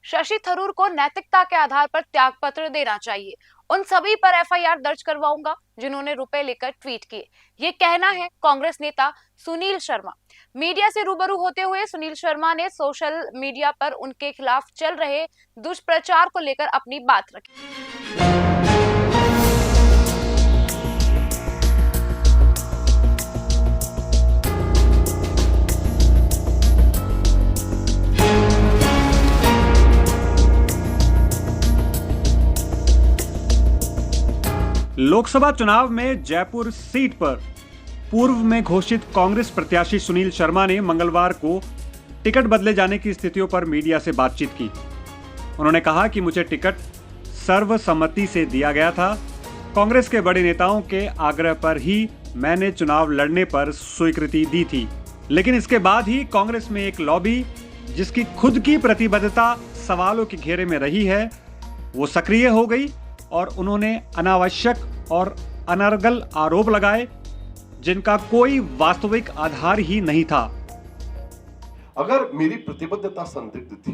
शशि थरूर को नैतिकता के आधार पर त्यागपत्र देना चाहिए। उन सभी पर एफआईआर दर्ज करवाऊंगा जिन्होंने रुपए लेकर ट्वीट किए। ये कहना है कांग्रेस नेता सुनील शर्मा। मीडिया से रूबरू होते हुए सुनील शर्मा ने सोशल मीडिया पर उनके खिलाफ चल रहे दुष्प्रचार को लेकर अपनी बात रखी। लोकसभा चुनाव में जयपुर सीट पर पूर्व में घोषित कांग्रेस प्रत्याशी सुनील शर्मा ने मंगलवार को टिकट बदले जाने की स्थितियों पर मीडिया से बातचीत की। उन्होंने कहा कि मुझे टिकट सर्वसम्मति से दिया गया था। कांग्रेस के बड़े नेताओं के आग्रह पर ही मैंने चुनाव लड़ने पर स्वीकृति दी थी, लेकिन इसके बाद ही कांग्रेस में एक लॉबी जिसकी खुद की प्रतिबद्धता सवालों के घेरे में रही है, वो सक्रिय हो गई और उन्होंने अनावश्यक और अनर्गल आरोप लगाए जिनका कोई वास्तविक आधार ही नहीं था। अगर मेरी प्रतिबद्धता संदिग्ध थी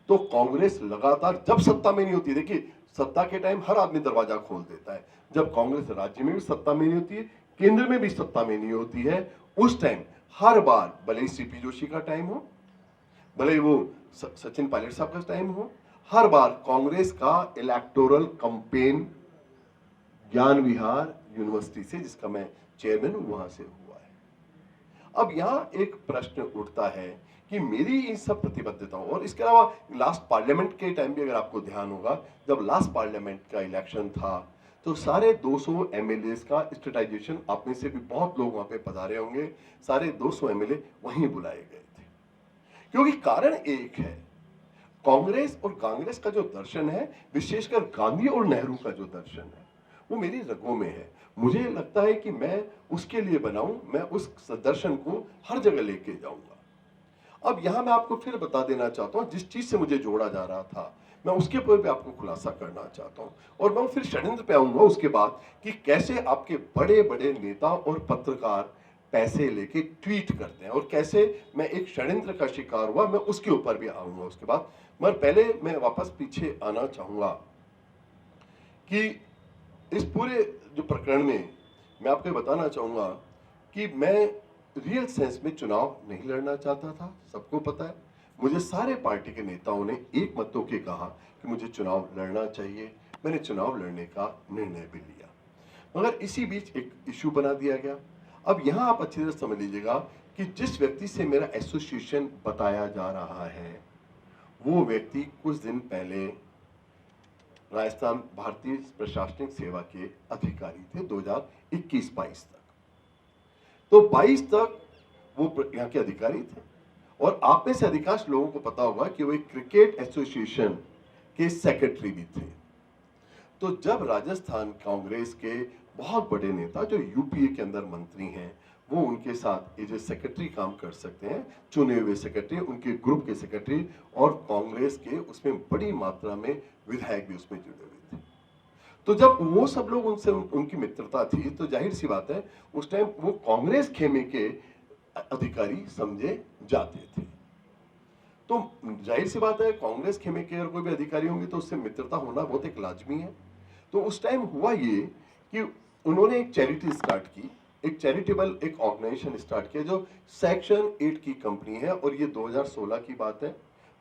तो कांग्रेस लगातार, जब सत्ता में नहीं होती, देखिए सत्ता के टाइम हर आदमी दरवाजा खोल देता है। जब कांग्रेस राज्य में भी सत्ता में नहीं होती है, केंद्र में भी सत्ता में नहीं होती है, उस टाइम हर बार, भले ही सीपी जोशी का टाइम हो, भले ही वो सचिन पायलट साहब का टाइम हो, हर बार कांग्रेस का इलेक्टोरल कैंपेन ज्ञान विहार यूनिवर्सिटी से, जिसका मैं चेयरमैन हूं, वहां से हुआ है। अब यहां एक प्रश्न उठता है कि मेरी इन सब प्रतिबद्धताओं, और इसके अलावा लास्ट पार्लियामेंट के टाइम भी अगर आपको ध्यान होगा, जब लास्ट पार्लियामेंट का इलेक्शन था तो सारे 200 एमएलए का स्ट्रेटाइजेशन, आप में से भी बहुत लोग वहां पे पधारे होंगे, सारे 200 एमएलए वहीं बुलाए गए थे। क्योंकि कारण एक है, कांग्रेस और कांग्रेस का जो दर्शन है, विशेषकर गांधी और नेहरू का जो दर्शन है, वो मेरी रगों में है। मुझे लगता है कि मैं उसके लिए बनाऊं, मैं उस दर्शन को हर जगह लेके जाऊंगा। अब यहां मैं आपको फिर बता देना चाहता हूं, जिस चीज से मुझे जोड़ा जा रहा था, मैं उसके ऊपर भी आपको खुलासा करना चाहता हूं, और मैं फिर षड्यंत्र पे आऊंगा उसके बाद कि कैसे आपके बड़े बड़े नेता और पत्रकार पैसे लेके ट्वीट करते हैं और कैसे मैं एक षड्यंत्र का शिकार हुआ, मैं उसके ऊपर भी आऊंगा उसके बाद। मगर पहले मैं वापस पीछे आना चाहूंगा कि इस पूरे जो प्रकरण में मैं आपको बताना चाहूंगा कि मैं रियल सेंस में चुनाव नहीं लड़ना चाहता था, सबको पता है। मुझे सारे पार्टी के नेताओं ने एक मत होकर कहा कि मुझे चुनाव लड़ना चाहिए, मैंने चुनाव लड़ने का निर्णय भी लिया। मगर इसी बीच एक इश्यू बना दिया गया। अब यहां आप अच्छी तरह समझ लीजिएगा कि जिस व्यक्ति से मेरा एसोसिएशन बताया जा रहा है, वो व्यक्ति कुछ दिन पहले राजस्थान भारतीय प्रशासनिक सेवा के अधिकारी थे 2021-22 तक। तो 22 तक वो यहाँ के अधिकारी थे, और आप में से अधिकांश लोगों को पता होगा कि वो एक क्रिकेट एसोसिएशन के सेक्रेटरी भी थे। तो जब राजस्थान कांग्रेस के बहुत बड़े नेता जो यूपीए के अंदर मंत्री हैं, वो उनके साथ एज ए सेक्रेटरी काम कर सकते हैं, चुने हुए सेक्रेटरी, उनके ग्रुप के सेक्रेटरी, और कांग्रेस के उसमें बड़ी मात्रा में विधायक भी उसमें जुड़े हुए थे। तो जब वो सब लोग उनसे उनकी मित्रता थी, तो जाहिर सी बात है उस टाइम वो कांग्रेस खेमे के अधिकारी समझे जाते थे। तो जाहिर सी बात है, कांग्रेस खेमे के अगर कोई भी अधिकारी होंगे तो उससे मित्रता होना बहुत एक लाजमी है। तो उस टाइम हुआ ये कि उन्होंने एक चैरिटी स्टार्ट की, एक चैरिटेबल एक ऑर्गेनाइजेशन स्टार्ट किया जो सेक्शन 8 की कंपनी है, और ये 2016 की बात है।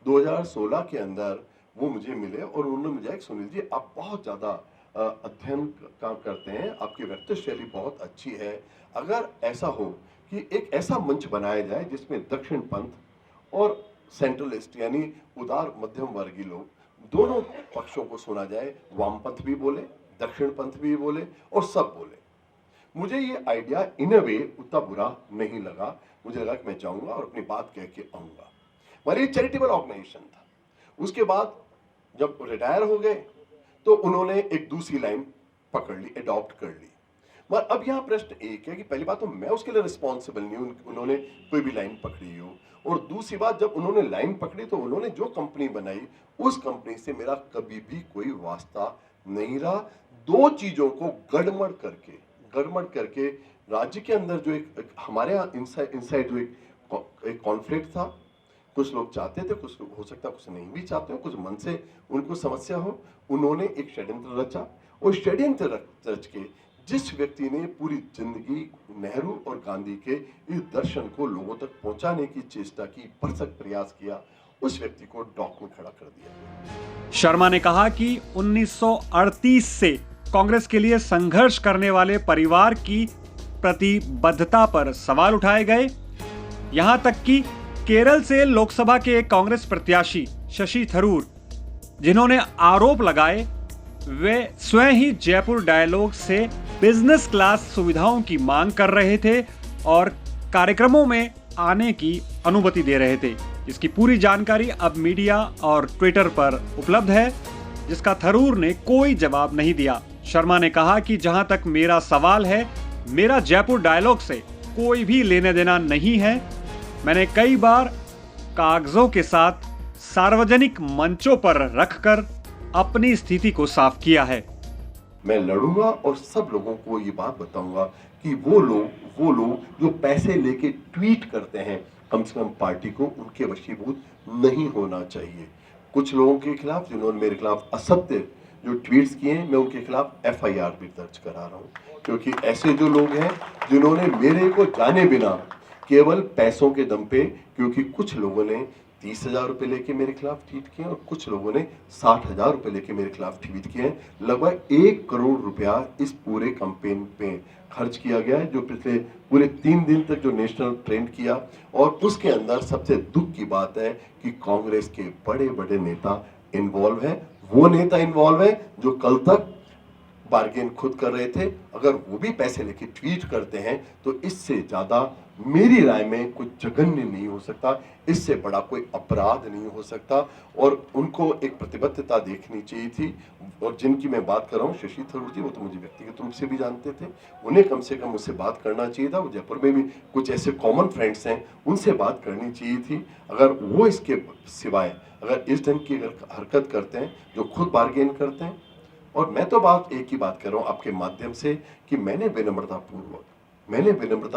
2016 के अंदर वो मुझे मिले और उन्होंने मुझे एक, सुनील जी आप बहुत ज्यादा अध्ययन काम करते हैं, आपकी व्यक्तित्व शैली बहुत अच्छी है, अगर ऐसा हो कि एक ऐसा मंच बनाया जाए जिसमें दक्षिण पंथ और सेंट्रलिस्ट यानी उदार मध्यम वर्गीय लोग दोनों पक्षों को सुना जाए, वामपंथ भी बोले, दक्षिण पंथ भी बोले और सब बोले। मुझे ये आइडिया इन अ वे उतना बुरा नहीं लगा, मुझे लगा कि मैं जाऊंगा और अपनी बात कह के आऊंगा। हमारी चैरिटेबल ऑर्गेनाइजेशन था। उसके बाद जब रिटायर हो गए तो उन्होंने एक दूसरी लाइन पकड़ ली, अडॉप्ट कर ली। मगर अब यहाँ प्रश्न एक है कि पहली बात तो मैं उसके लिए रिस्पॉन्सिबल नहीं हूं, उन्होंने कोई भी लाइन पकड़ी हो, और दूसरी बात जब उन्होंने लाइन पकड़ी तो उन्होंने जो कंपनी बनाई उस कंपनी से मेरा कभी भी कोई वास्ता नहीं रहा। दो चीजों को गड़बड़ करके राज्य के अंदर जो एक हमारे यहाँ इनसाइड जो एक कॉन्फ्लिक्ट था, कुछ लोग चाहते थे, कुछ लोग हो सकता है कुछ नहीं भी चाहते हो, कुछ मन से उनको समस्या हो। उन्होंने एक षड्यंत्र रचा और षड्यंत्र रच के जिस व्यक्ति ने पूरी जिंदगी नेहरू और गांधी के इस दर्शन को लोगों तक पहुंचाने की चेष्टा की, भरसक प्रयास किया, उस व्यक्ति को डॉक में खड़ा कर दिया। शर्मा ने कहा कि 1938 से कांग्रेस के लिए संघर्ष करने वाले परिवार की प्रतिबद्धता पर सवाल उठाए गए। यहां तक कि केरल से लोकसभा के एक कांग्रेस प्रत्याशी शशि थरूर, जिन्होंने आरोप लगाए वे स्वयं ही जयपुर डायलॉग से बिजनेस क्लास सुविधाओं की मांग कर रहे थे और कार्यक्रमों में आने की अनुमति दे रहे थे। इसकी पूरी जानकारी अब मीडिया और ट्विटर पर उपलब्ध है, जिसका थरूर ने कोई जवाब नहीं दिया। शर्मा ने कहा कि जहां तक मेरा सवाल है, मेरा जयपुर डायलॉग से कोई भी लेने देना नहीं है। मैंने कई बार कागजों के साथ सार्वजनिक मंचों पर रखकर अपनी स्थिति को साफ किया है। मैं लड़ूंगा और सब लोगों को ये बात बताऊंगा कि वो लोग जो पैसे लेके ट्वीट करते हैं, कम से कम पार्टी को उनके वशीभूत नहीं होना चाहिए। कुछ लोगों के खिलाफ जिन्होंने मेरे खिलाफ असत्य जो ट्वीट्स किए हैं, मैं उनके खिलाफ FIR भी दर्ज करा रहा हूँ, क्योंकि ऐसे जो लोग हैं जिन्होंने मेरे को जाने बिना केवल पैसों के दम पे, क्योंकि कुछ लोगों ने 30,000 रुपए लेके मेरे खिलाफ ट्वीट किए और कुछ लोगों ने 60,000 रुपए लेके मेरे खिलाफ ट्वीट किए हैं। लगभग 1 करोड़ रुपया इस पूरे कैंपेन पे खर्च किया गया है, जो पिछले पूरे 3 दिन तक जो नेशनल ट्रेंड किया। और उसके अंदर सबसे दुख की बात है कि कांग्रेस के बड़े बड़े नेता इन्वॉल्व है। वो नेता इन्वॉल्व है जो कल तक बार्गेन खुद कर रहे थे। अगर वो भी पैसे लेके ट्वीट करते हैं तो इससे ज्यादा मेरी राय में कुछ जघन्य नहीं हो सकता, इससे बड़ा कोई अपराध नहीं हो सकता। और उनको एक प्रतिबद्धता देखनी चाहिए थी। और जिनकी मैं बात कर रहा हूँ, शशि थरूर जी, वो तो मुझे व्यक्तिगत रूप से भी जानते थे, उन्हें कम से कम मुझसे बात करना चाहिए था। वो जयपुर में भी कुछ ऐसे कॉमन फ्रेंड्स हैं, उनसे बात करनी चाहिए थी। अगर वो इसके सिवाय अगर इस ढंग की हरकत करते हैं जो खुद बार्गेन करते हैं, और मैं तो बात एक ही बात कर रहा हूं आपके माध्यम से कि मैंने विनम्रता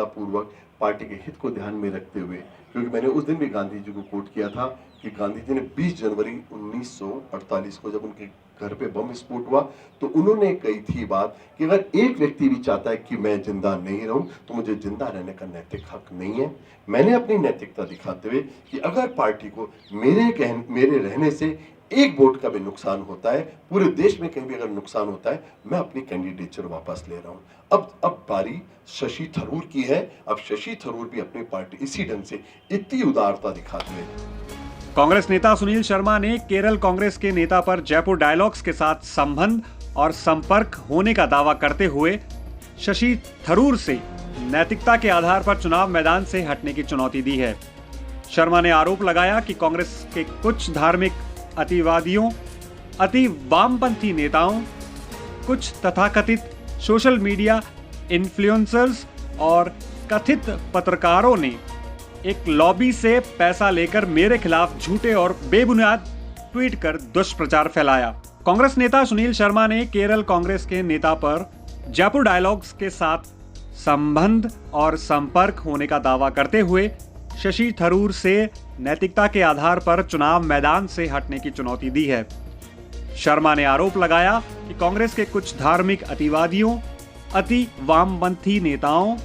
पूर्वक पार्टी के हित को ध्यान में रखते हुए, क्योंकि मैंने उस दिन भी गांधी जी को कोट किया था कि गांधी जी ने 20 जनवरी 1948 को जब उनके घर पे बम विस्फोट हुआ तो उन्होंने कही थी बात कि अगर एक व्यक्ति भी चाहता है कि मैं जिंदा नहीं रहूं तो मुझे जिंदा रहने का नैतिक हक नहीं है। मैंने अपनी नैतिकता दिखाते हुए कि अगर पार्टी को मेरे रहने से एक वोट का भी नुकसान होता है, पूरे देश में कहीं भी अगर नुकसान होता है, मैं अपनी कैंडिडेचर वापस ले रहा हूं। अब बारी शशि थरूर की है। अब शशि थरूर भी अपनी पार्टी इसी ढंग से इतनी उदारता दिखाते हैं। कांग्रेस नेता सुनील शर्मा ने केरल कांग्रेस के नेता पर जयपुर डायलॉग्स के साथ संबंध और संपर्क होने का दावा करते हुए शशि थरूर से नैतिकता के आधार पर चुनाव मैदान से हटने की चुनौती दी है। शर्मा ने आरोप लगाया कि कांग्रेस के कुछ धार्मिक अतिवादियों, अति वामपंथी नेताओं, कुछ तथाकथित सोशल मीडिया इन्फ्लुएंसर्स और कथित पत्रकारों ने एक लॉबी से पैसा लेकर मेरे खिलाफ झूठे और बेबुनियाद ट्वीट कर दुष्प्रचार फैलाया। कांग्रेस नेता सुनील शर्मा ने केरल कांग्रेस के नेता पर जयपुर डायलॉग्स के साथ संबंध और संपर्क होने का दावा करते हुए शशि थरूर से नैतिकता के आधार पर चुनाव मैदान से हटने की चुनौती दी है। शर्मा ने आरोप लगाया कि कांग्रेस के कुछ धार्मिक अतिवादियों, अति वामपंथी नेताओं,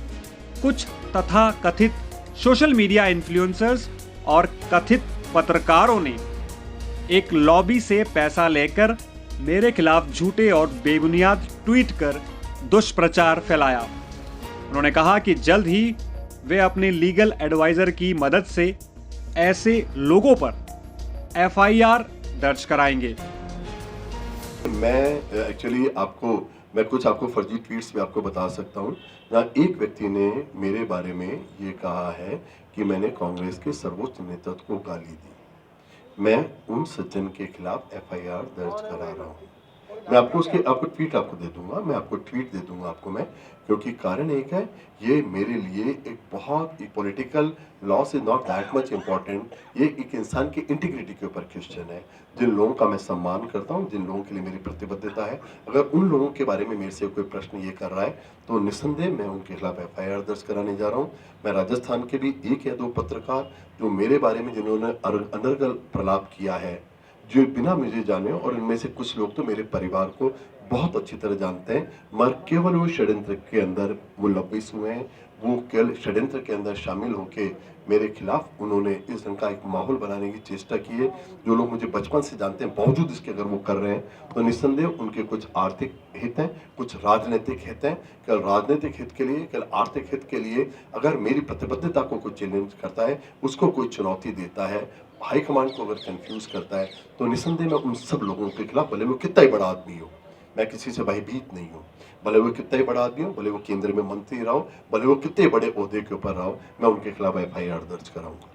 कुछ तथाकथित सोशल मीडिया इन्फ्लुएंसर्स और कथित पत्रकारों ने एक लॉबी से पैसा लेकर मेरे खिलाफ झूठे और बेबुनियाद ट्वीट कर दुष्प्रचार फैलाया। उन्होंने कहा कि जल्द ही वे अपने लीगल एडवाइजर की मदद से ऐसे लोगों पर FIR दर्ज कराएंगे। मैं कुछ आपको फर्जी ट्वीट्स भी आपको बता सकता हूं, जहां एक व्यक्ति ने मेरे बारे में ये कहा है कि मैंने कांग्रेस के सर्वोच्च नेतृत्व को गाली दी। मैं उन सज्जन के खिलाफ FIR दर्ज करा रहा हूं। मैं आपको उसके आपको ट्वीट आपको दे दूंगा, मैं आपको ट्वीट दे दूंगा आपको मैं, क्योंकि कारण एक है, ये मेरे लिए एक बहुत political loss is not that much important, ये एक इंसान की इंटीग्रिटी के ऊपर क्वेश्चन है। जिन लोगों का मैं सम्मान करता हूँ, जिन लोगों के लिए मेरी प्रतिबद्धता है, अगर उन लोगों के बारे में मेरे से कोई प्रश्न ये कर रहा है तो निस्संदेह मैं उनके खिलाफ FIR दर्ज कराने जा रहा हूँ। मैं राजस्थान के भी 1 या 2 पत्रकार जो मेरे बारे में जिन्होंने अनर्गल प्रलाप किया है, जो बिना मुझे जाने, और इनमें से कुछ लोग तो मेरे परिवार को बहुत अच्छी तरह जानते हैं, मगर केवल वो षड्यंत्र के अंदर मुलव्विस हुए हैं, वो केवल षड्यंत्र के अंदर शामिल होके मेरे खिलाफ उन्होंने इस ढंग का एक माहौल बनाने की चेष्टा की है। जो लोग मुझे बचपन से जानते हैं, बावजूद इसके अगर वो कर रहे हैं तो निस्संदेह उनके कुछ आर्थिक हित हैं, कुछ राजनीतिक हित हैं। केवल राजनीतिक हित के लिए, केवल आर्थिक हित के लिए अगर मेरी प्रतिबद्धता को कोई चैलेंज करता है, उसको कोई चुनौती देता है, हाईकमांड को अगर कंफ्यूज करता है, तो निस्संदेह मैं उन सब लोगों के खिलाफ, भले वो कितना ही बड़ा आदमी हो, मैं किसी से भयभीत नहीं हूँ, भले वो कितना ही बड़ा आदमी हो, भले वो केंद्र में मंत्री रहो, भले वो कितने बड़े ओहदे के ऊपर रहो, मैं उनके खिलाफ FIR दर्ज कराऊंगा।